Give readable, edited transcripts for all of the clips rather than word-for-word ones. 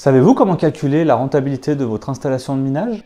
Savez-vous comment calculer la rentabilité de votre installation de minage?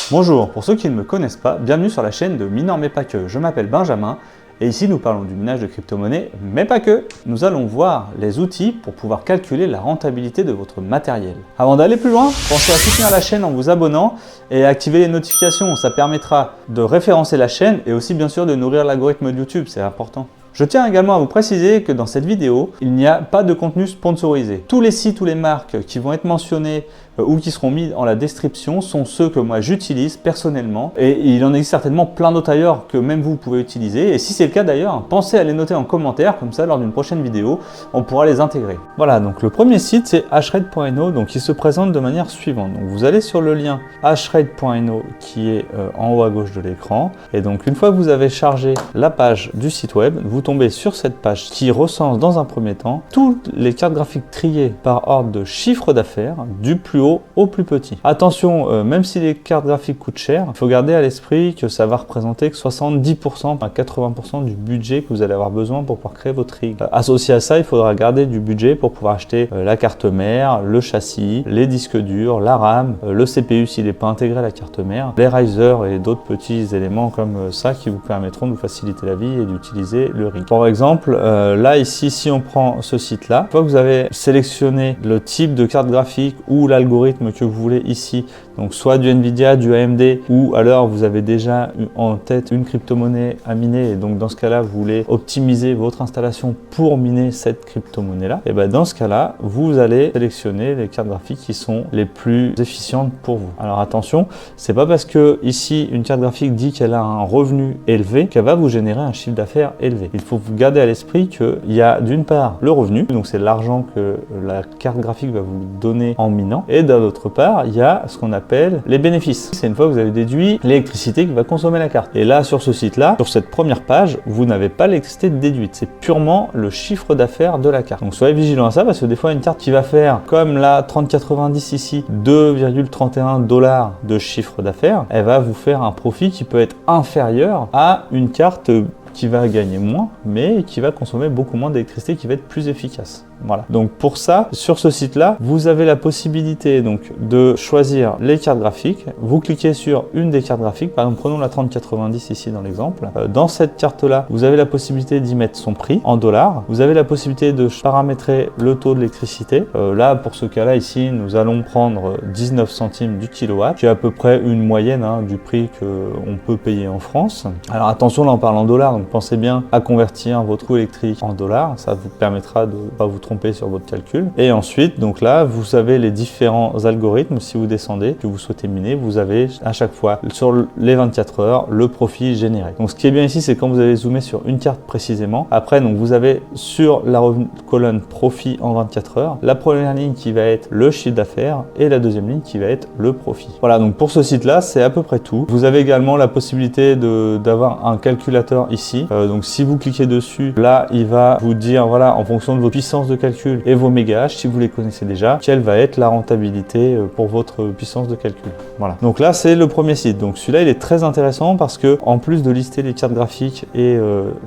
Bonjour, pour ceux qui ne me connaissent pas, bienvenue sur la chaîne de Mineur mais pas que. Je m'appelle Benjamin et ici nous parlons du minage de crypto-monnaies, mais pas que. Nous allons voir les outils pour pouvoir calculer la rentabilité de votre matériel. Avant d'aller plus loin, pensez à soutenir la chaîne en vous abonnant et à activer les notifications. Ça permettra de référencer la chaîne et aussi bien sûr de nourrir l'algorithme de YouTube, c'est important. Je tiens également à vous préciser que dans cette vidéo, il n'y a pas de contenu sponsorisé. Tous les sites ou les marques qui vont être mentionnés ou qui seront mis dans la description sont ceux que moi j'utilise personnellement et il en existe certainement plein d'autres ailleurs que même vous pouvez utiliser et si c'est le cas d'ailleurs, pensez à les noter en commentaire comme ça lors d'une prochaine vidéo, on pourra les intégrer. Voilà, donc le premier site c'est hashrate.no donc il se présente de manière suivante. Donc vous allez sur le lien hashrate.no qui est en haut à gauche de l'écran et donc une fois que vous avez chargé la page du site web, vous tombez sur cette page qui recense dans un premier temps toutes les cartes graphiques triées par ordre de chiffre d'affaires du plus haut au plus petit. Attention, même si les cartes graphiques coûtent cher, il faut garder à l'esprit que ça va représenter que 70% à 80% du budget que vous allez avoir besoin pour pouvoir créer votre rig. Associé à ça, il faudra garder du budget pour pouvoir acheter la carte mère, le châssis, les disques durs, la RAM, le CPU s'il n'est pas intégré à la carte mère, les risers et d'autres petits éléments comme ça qui vous permettront de vous faciliter la vie et d'utiliser le rig. Par exemple, là ici, si on prend ce site-là, une fois que vous avez sélectionné le type de carte graphique ou l'algorithme que vous voulez ici, donc soit du Nvidia, du AMD, ou alors vous avez déjà en tête une crypto-monnaie à miner, et donc dans ce cas-là, vous voulez optimiser votre installation pour miner cette crypto-monnaie-là, et bien dans ce cas-là, vous allez sélectionner les cartes graphiques qui sont les plus efficientes pour vous. Alors attention, c'est pas parce que ici une carte graphique dit qu'elle a un revenu élevé qu'elle va vous générer un chiffre d'affaires élevé. Il faut vous garder à l'esprit qu'il y a d'une part le revenu, donc c'est l'argent que la carte graphique va vous donner en minant, et d'autre part, il y a ce qu'on appelle les bénéfices. C'est une fois que vous avez déduit l'électricité que va consommer la carte. Et là, sur ce site-là, sur cette première page, vous n'avez pas l'électricité déduite. C'est purement le chiffre d'affaires de la carte. Donc soyez vigilant à ça parce que des fois, une carte qui va faire, comme la 3090 ici, 2,31 $ de chiffre d'affaires, elle va vous faire un profit qui peut être inférieur à une carte qui va gagner moins, mais qui va consommer beaucoup moins d'électricité, qui va être plus efficace. Voilà. Donc pour ça, sur ce site-là, vous avez la possibilité donc de choisir les cartes graphiques. Vous cliquez sur une des cartes graphiques. Par exemple, prenons la 3090 ici dans l'exemple. Dans cette carte-là, vous avez la possibilité d'y mettre son prix en dollars. Vous avez la possibilité de paramétrer le taux de l'électricité. Là, pour ce cas-là, ici, nous allons prendre 19 centimes du kilowatt, qui est à peu près une moyenne du prix qu'on peut payer en France. Alors attention, là on parle en dollars, donc pensez bien à convertir votre coût électrique en dollars. Ça vous permettra de ne pas vous tromper sur votre calcul. Et ensuite, donc là, vous avez les différents algorithmes. Si vous descendez, que vous souhaitez miner, vous avez à chaque fois sur les 24 heures le profit généré. Donc ce qui est bien ici, c'est quand vous allez zoomer sur une carte précisément. Après, donc vous avez sur la colonne profit en 24 heures, la première ligne qui va être le chiffre d'affaires et la deuxième ligne qui va être le profit. Voilà, donc pour ce site-là, c'est à peu près tout. Vous avez également la possibilité d'avoir un calculateur ici. Donc si vous cliquez dessus, là, il va vous dire, voilà, en fonction de vos puissances de calcul et vos mégahash, si vous les connaissez déjà, quelle va être la rentabilité pour votre puissance de calcul. Voilà. Donc là, c'est le premier site. Donc celui-là, il est très intéressant parce que en plus de lister les cartes graphiques et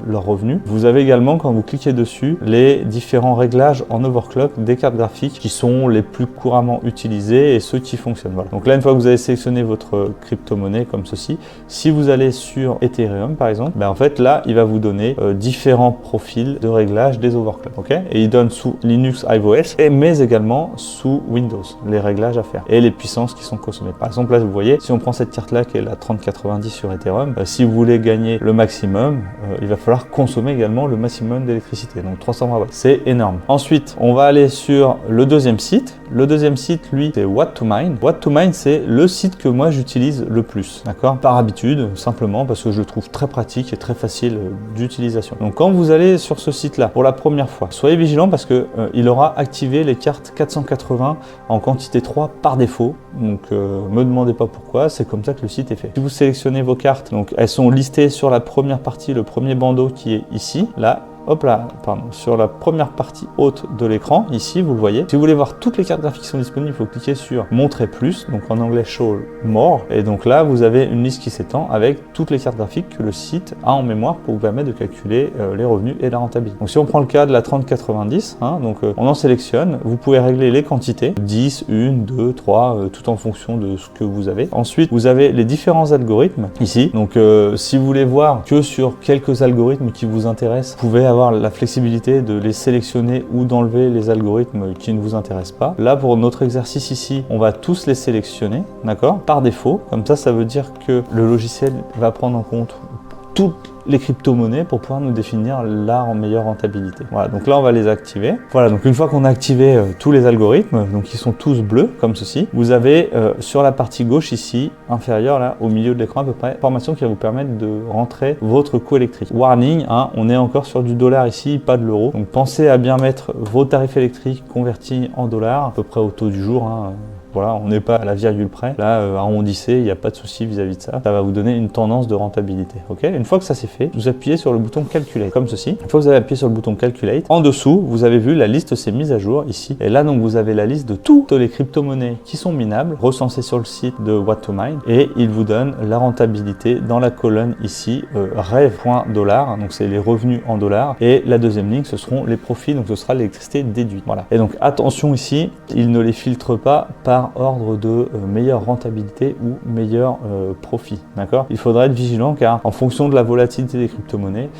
leurs revenus, vous avez également, quand vous cliquez dessus, les différents réglages en overclock des cartes graphiques qui sont les plus couramment utilisés et ceux qui fonctionnent. Voilà. Donc là, une fois que vous avez sélectionné votre crypto-monnaie comme ceci, si vous allez sur Ethereum par exemple, ben en fait là, il va vous donner différents profils de réglage des overclocks. Ok, et il donne sous Linux, iOS, mais également sous Windows, les réglages à faire et les puissances qui sont consommées. Par exemple, là, vous voyez, si on prend cette carte-là qui est la 3090 sur Ethereum, si vous voulez gagner le maximum, il va falloir consommer également le maximum d'électricité, donc 320 watts. C'est énorme. Ensuite, on va aller sur le deuxième site. Le deuxième site, lui, c'est What2Mine. What2Mine, c'est le site que moi j'utilise le plus, d'accord? Par habitude, simplement parce que je le trouve très pratique et très facile d'utilisation. Donc quand vous allez sur ce site-là pour la première fois, soyez vigilant parce que il aura activé les cartes 480 en quantité 3 par défaut. Donc me demandez pas pourquoi, c'est comme ça que le site est fait. Si vous sélectionnez vos cartes, donc elles sont listées sur la première partie, le premier bandeau qui est ici, là. hop là, pardon, sur la première partie haute de l'écran, ici, vous le voyez. Si vous voulez voir toutes les cartes graphiques qui sont disponibles, il faut cliquer sur Montrer plus, donc en anglais Show More. Et donc là, vous avez une liste qui s'étend avec toutes les cartes graphiques que le site a en mémoire pour vous permettre de calculer les revenus et la rentabilité. Donc si on prend le cas de la 3090, on en sélectionne, vous pouvez régler les quantités, 10, 1, 2, 3, tout en fonction de ce que vous avez. Ensuite, vous avez les différents algorithmes ici. Donc si vous voulez voir que sur quelques algorithmes qui vous intéressent, vous pouvez avoir la flexibilité de les sélectionner ou d'enlever les algorithmes qui ne vous intéressent pas. Là, pour notre exercice ici, on va tous les sélectionner, d'accord, par défaut. Comme ça veut dire que le logiciel va prendre en compte toutes les crypto-monnaies pour pouvoir nous définir la meilleure rentabilité. Voilà, donc là on va les activer. Voilà, donc une fois qu'on a activé tous les algorithmes, donc ils sont tous bleus comme ceci, vous avez sur la partie gauche ici, inférieure là, au milieu de l'écran à peu près, information qui va vous permettre de rentrer votre coût électrique. Warning, on est encore sur du dollar ici, pas de l'euro. Donc pensez à bien mettre vos tarifs électriques convertis en dollars, à peu près au taux du jour. Voilà, on n'est pas à la virgule près. Là, arrondissez, il n'y a pas de souci vis-à-vis de ça. Ça va vous donner une tendance de rentabilité. Ok. Une fois que ça c'est fait, vous appuyez sur le bouton Calculate, comme ceci. Une fois que vous avez appuyé sur le bouton Calculate, en dessous, vous avez vu la liste s'est mise à jour ici. Et là, donc, vous avez la liste de toutes les crypto-monnaies qui sont minables, recensées sur le site de What2Mine. Et il vous donne la rentabilité dans la colonne ici, rêve.dollar. Donc, c'est les revenus en dollars. Et la deuxième ligne, ce seront les profits. Donc, ce sera l'électricité déduite. Voilà. Et donc, attention ici, il ne les filtre pas par ordre de meilleure rentabilité ou meilleur profit, d'accord. Il faudra être vigilant car en fonction de la volatilité des crypto-monnaies,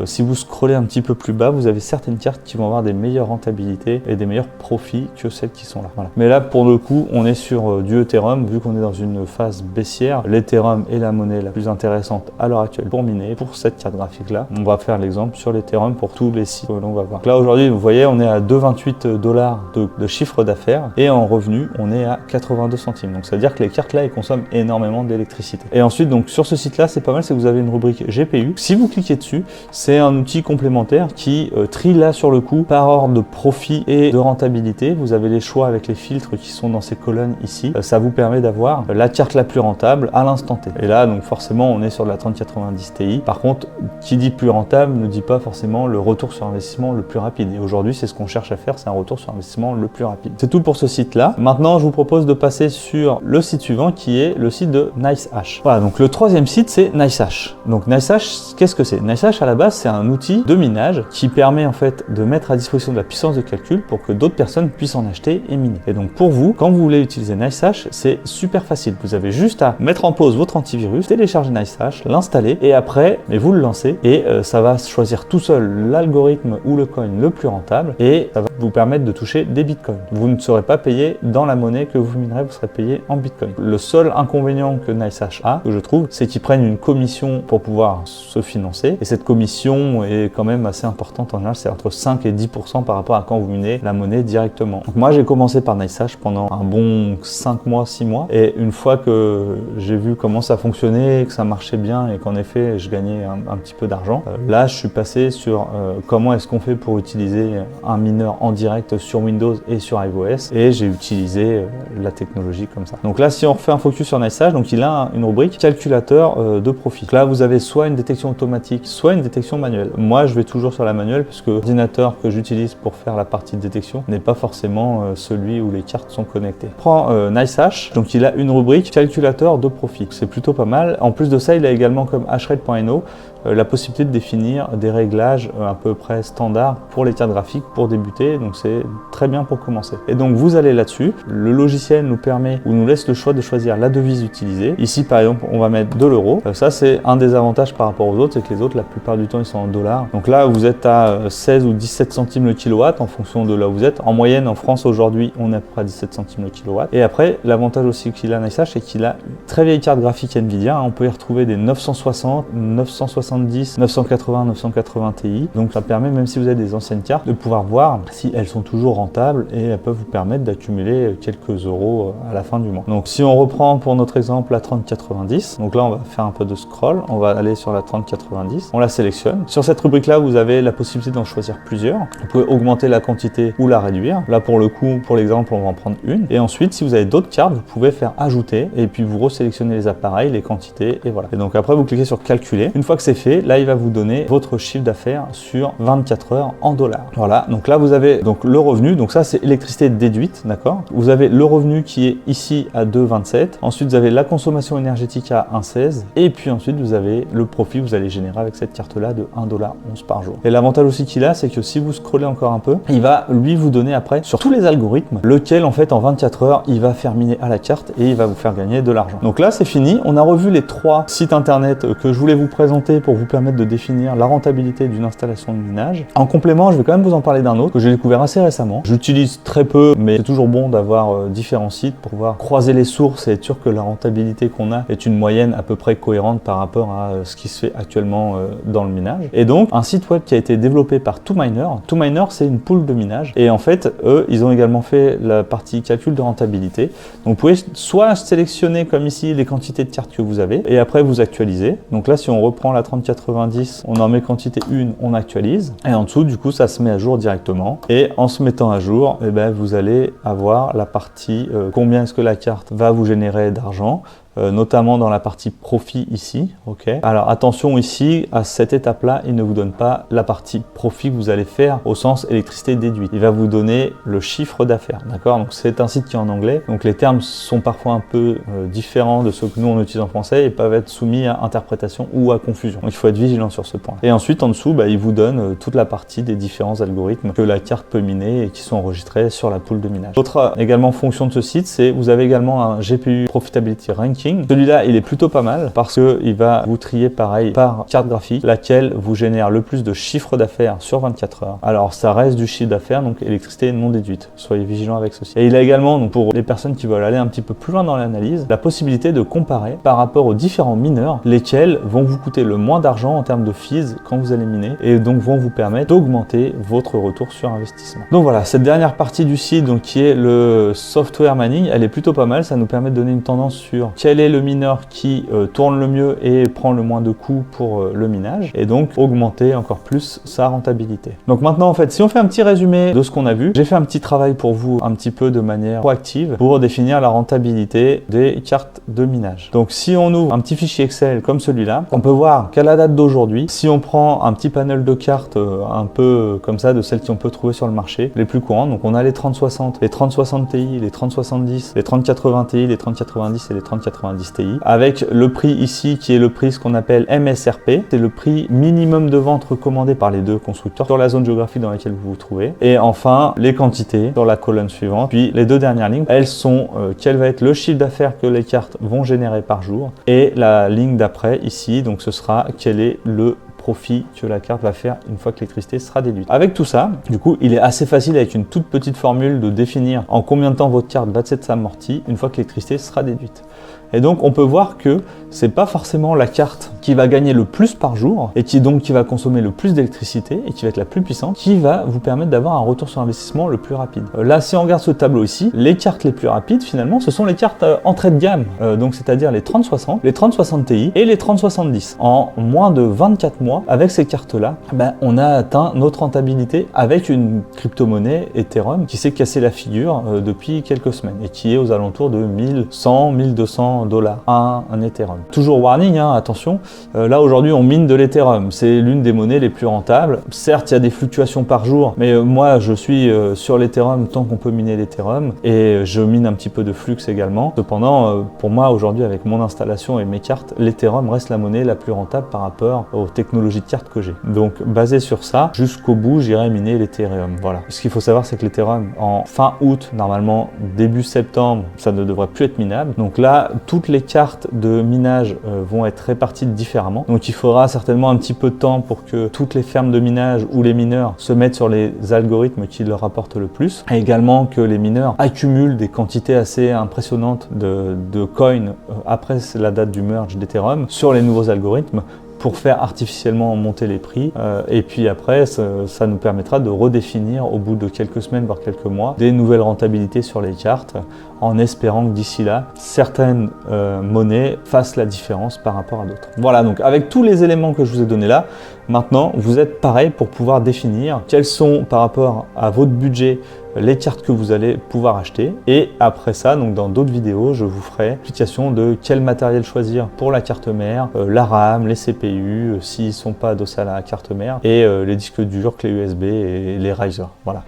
si vous scrollez un petit peu plus bas, vous avez certaines cartes qui vont avoir des meilleures rentabilités et des meilleurs profits que celles qui sont là. Voilà. Mais là, pour le coup, on est sur du Ethereum, vu qu'on est dans une phase baissière. L'Ethereum est la monnaie la plus intéressante à l'heure actuelle pour miner. Pour cette carte graphique-là, on va faire l'exemple sur l'Ethereum pour tous les sites que l'on va voir. Donc là, aujourd'hui, vous voyez, on est à 2,28 $ de chiffre d'affaires et en revenu, on est à 82 centimes. Donc, c'est-à-dire que les cartes là, elles consomment énormément d'électricité. Et ensuite, donc, sur ce site-là, c'est pas mal, c'est que vous avez une rubrique GPU. Si vous cliquez dessus, c'est un outil complémentaire qui trie là sur le coup par ordre de profit et de rentabilité. Vous avez les choix avec les filtres qui sont dans ces colonnes ici. Ça vous permet d'avoir la carte la plus rentable à l'instant T. Et là, donc forcément, on est sur la 3090 Ti. Par contre, qui dit plus rentable ne dit pas forcément le retour sur investissement le plus rapide. Et aujourd'hui, c'est ce qu'on cherche à faire, c'est un retour sur investissement le plus rapide. C'est tout pour ce site-là. Maintenant, je vous propose de passer sur le site suivant qui est le site de NiceHash. Voilà, donc le troisième site, c'est NiceHash. Donc NiceHash, qu'est-ce que c'est? NiceHash, à la base, c'est un outil de minage qui permet en fait de mettre à disposition de la puissance de calcul pour que d'autres personnes puissent en acheter et miner. Et donc pour vous, quand vous voulez utiliser NiceHash, c'est super facile. Vous avez juste à mettre en pause votre antivirus, télécharger NiceHash, l'installer et après, vous le lancez et ça va choisir tout seul l'algorithme ou le coin le plus rentable et ça va vous permettre de toucher des bitcoins. Vous ne serez pas payé dans la monnaie que vous minerez, vous serez payé en bitcoin. Le seul inconvénient que NiceHash a, que je trouve, c'est qu'ils prennent une commission pour pouvoir se financer et cette commission est quand même assez importante en général, c'est entre 5 et 10% par rapport à quand vous minez la monnaie directement. Donc moi j'ai commencé par NiceHash pendant un bon 5 mois, 6 mois et une fois que j'ai vu comment ça fonctionnait, que ça marchait bien et qu'en effet je gagnais un petit peu d'argent, là je suis passé sur comment est-ce qu'on fait pour utiliser un mineur en direct sur Windows et sur iOS et j'ai utilisé la technologie comme ça. Donc là si on refait un focus sur NiceHash, donc il a une rubrique calculateur de profit. Donc là vous avez soit une détection automatique, soit une détection manuelle. Moi je vais toujours sur la manuelle puisque l'ordinateur que j'utilise pour faire la partie de détection n'est pas forcément celui où les cartes sont connectées. Je prends NiceHash, donc il a une rubrique calculateur de profit. C'est plutôt pas mal. En plus de ça, il a également comme hashrate.no la possibilité de définir des réglages à peu près standards pour les cartes graphiques pour débuter, donc c'est très bien pour commencer. Et donc vous allez là-dessus, le logiciel nous permet ou nous laisse le choix de choisir la devise utilisée. Ici par exemple on va mettre de l'euro, ça c'est un des avantages par rapport aux autres, c'est que les autres la plupart du temps ils sont en dollars. Donc là vous êtes à 16 ou 17 centimes le kilowatt en fonction de là où vous êtes. En moyenne en France aujourd'hui on est à peu près à 17 centimes le kilowatt. Et après l'avantage aussi qu'il a NiceHash, c'est qu'il a une très vieille carte graphique Nvidia, on peut y retrouver des 960, 970, 980, 980 Ti. Donc ça permet, même si vous avez des anciennes cartes, de pouvoir voir si elles sont toujours rentables et elles peuvent vous permettre d'accumuler quelques euros à la fin du mois. Donc si on reprend pour notre exemple la 3090, donc là on va faire un peu de scroll, on va aller sur la 3090, on la sélectionne. Sur cette rubrique là vous avez la possibilité d'en choisir plusieurs. Vous pouvez augmenter la quantité ou la réduire. Là pour le coup, pour l'exemple, on va en prendre une. Et ensuite si vous avez d'autres cartes, vous pouvez faire ajouter et puis vous resélectionnez les appareils, les quantités et voilà. Et donc après vous cliquez sur calculer. Une fois que c'est fait, fait, là il va vous donner votre chiffre d'affaires sur 24 heures en dollars. Voilà, donc là vous avez donc le revenu, donc ça c'est électricité déduite, d'accord. Vous avez le revenu qui est ici à 2,27, ensuite vous avez la consommation énergétique à 1,16 et puis ensuite vous avez le profit que vous allez générer avec cette carte là de 1,11$ par jour. Et l'avantage aussi qu'il a, c'est que si vous scrollez encore un peu, il va lui vous donner après sur tous les algorithmes, lequel en fait en 24 heures il va faire miner à la carte et il va vous faire gagner de l'argent. Donc là c'est fini, on a revu les 3 sites internet que je voulais vous présenter pour vous permettre de définir la rentabilité d'une installation de minage. En complément, je vais quand même vous en parler d'un autre que j'ai découvert assez récemment. J'utilise très peu, mais c'est toujours bon d'avoir différents sites pour pouvoir croiser les sources et être sûr que la rentabilité qu'on a est une moyenne à peu près cohérente par rapport à ce qui se fait actuellement dans le minage. Et donc, un site web qui a été développé par TwoMiner. TwoMiner, c'est une pool de minage. Et en fait, eux, ils ont également fait la partie calcul de rentabilité. Donc, vous pouvez soit sélectionner comme ici les quantités de cartes que vous avez et après vous actualisez. Donc là, si on reprend la 3090, on en met quantité 1, on actualise. Et en dessous, du coup, ça se met à jour directement. Et en se mettant à jour, eh ben, vous allez avoir la partie combien est-ce que la carte va vous générer d'argent. Notamment dans la partie profit ici, ok. Alors attention ici, à cette étape-là, il ne vous donne pas la partie profit que vous allez faire au sens électricité déduite. Il va vous donner le chiffre d'affaires, d'accord. Donc c'est un site qui est en anglais, donc les termes sont parfois un peu différents de ceux que nous on utilise en français et peuvent être soumis à interprétation ou à confusion. Donc il faut être vigilant sur ce point. Et ensuite en dessous, il vous donne toute la partie des différents algorithmes que la carte peut miner et qui sont enregistrés sur la pool de minage. Autre également fonction de ce site, c'est vous avez également un GPU Profitability Ranking. Celui-là, il est plutôt pas mal parce qu'il va vous trier pareil par carte graphique, laquelle vous génère le plus de chiffre d'affaires sur 24 heures. Alors, ça reste du chiffre d'affaires, donc électricité non déduite. Soyez vigilants avec ceci. Et il a également, donc, pour les personnes qui veulent aller un petit peu plus loin dans l'analyse, la possibilité de comparer par rapport aux différents mineurs, lesquels vont vous coûter le moins d'argent en termes de fees quand vous allez miner et donc vont vous permettre d'augmenter votre retour sur investissement. Donc voilà, cette dernière partie du site, donc, qui est le software mining, elle est plutôt pas mal. Ça nous permet de donner une tendance sur quel est le mineur qui tourne le mieux et prend le moins de coûts pour le minage et donc augmenter encore plus sa rentabilité. Donc maintenant en fait, si on fait un petit résumé de ce qu'on a vu, j'ai fait un petit travail pour vous un petit peu de manière proactive pour définir la rentabilité des cartes de minage. Donc si on ouvre un petit fichier Excel comme celui-là, on peut voir qu'à la date d'aujourd'hui, si on prend un petit panel de cartes un peu comme ça, de celles qu'on peut trouver sur le marché, les plus courantes, donc on a les 3060, les 3060 Ti, les 3070, les 3080 Ti, les 3090 et les 3090 Ti, avec le prix ici qui est le prix ce qu'on appelle MSRP, c'est le prix minimum de vente recommandé par les deux constructeurs sur la zone géographique dans laquelle vous vous trouvez. Et enfin les quantités sur la colonne suivante. Puis les deux dernières lignes, elles sont quel va être le chiffre d'affaires que les cartes vont générer par jour, et la ligne d'après ici, donc ce sera quel est le profit que la carte va faire une fois que l'électricité sera déduite. Avec tout ça, du coup, il est assez facile avec une toute petite formule de définir en combien de temps votre carte va s'être amortie une fois que l'électricité sera déduite. Et donc on peut voir que c'est pas forcément la carte qui va gagner le plus par jour et qui va consommer le plus d'électricité et qui va être la plus puissante, qui va vous permettre d'avoir un retour sur investissement le plus rapide. Là, si on regarde ce tableau ici, les cartes les plus rapides finalement, ce sont les cartes entrée de gamme, donc c'est-à-dire les 3060, les 3060 Ti et les 3070. En moins de 24 mois, avec ces cartes-là, on a atteint notre rentabilité avec une crypto-monnaie Ethereum qui s'est cassé la figure depuis quelques semaines et qui est aux alentours de 1100, 1200 $, un Ethereum. Toujours warning, attention, là aujourd'hui on mine de l'Ethereum, c'est l'une des monnaies les plus rentables. Certes, il y a des fluctuations par jour, mais moi je suis sur l'Ethereum tant qu'on peut miner l'Ethereum et je mine un petit peu de Flux également. Cependant, pour moi aujourd'hui avec mon installation et mes cartes, l'Ethereum reste la monnaie la plus rentable par rapport aux technologies de cartes que j'ai. Donc basé sur ça, jusqu'au bout j'irai miner l'Ethereum. Voilà. Ce qu'il faut savoir, c'est que l'Ethereum en fin août, normalement début septembre, ça ne devrait plus être minable. Donc là, toutes les cartes de minage vont être réparties différemment. Donc il faudra certainement un petit peu de temps pour que toutes les fermes de minage ou les mineurs se mettent sur les algorithmes qui leur apportent le plus. Et également que les mineurs accumulent des quantités assez impressionnantes de coins après la date du merge d'Ethereum sur les nouveaux algorithmes pour faire artificiellement monter les prix. Et puis après, ça nous permettra de redéfinir au bout de quelques semaines, voire quelques mois, des nouvelles rentabilités sur les cartes en espérant que d'ici là, certaines monnaies fassent la différence par rapport à d'autres. Voilà, donc avec tous les éléments que je vous ai donnés là, maintenant vous êtes pareil pour pouvoir définir quels sont par rapport à votre budget les cartes que vous allez pouvoir acheter. Et après ça, donc dans d'autres vidéos, je vous ferai explication de quel matériel choisir pour la carte mère, la RAM, les CPU, s'ils ne sont pas adossés à la carte mère, et les disques durs, clés USB et les risers. Voilà.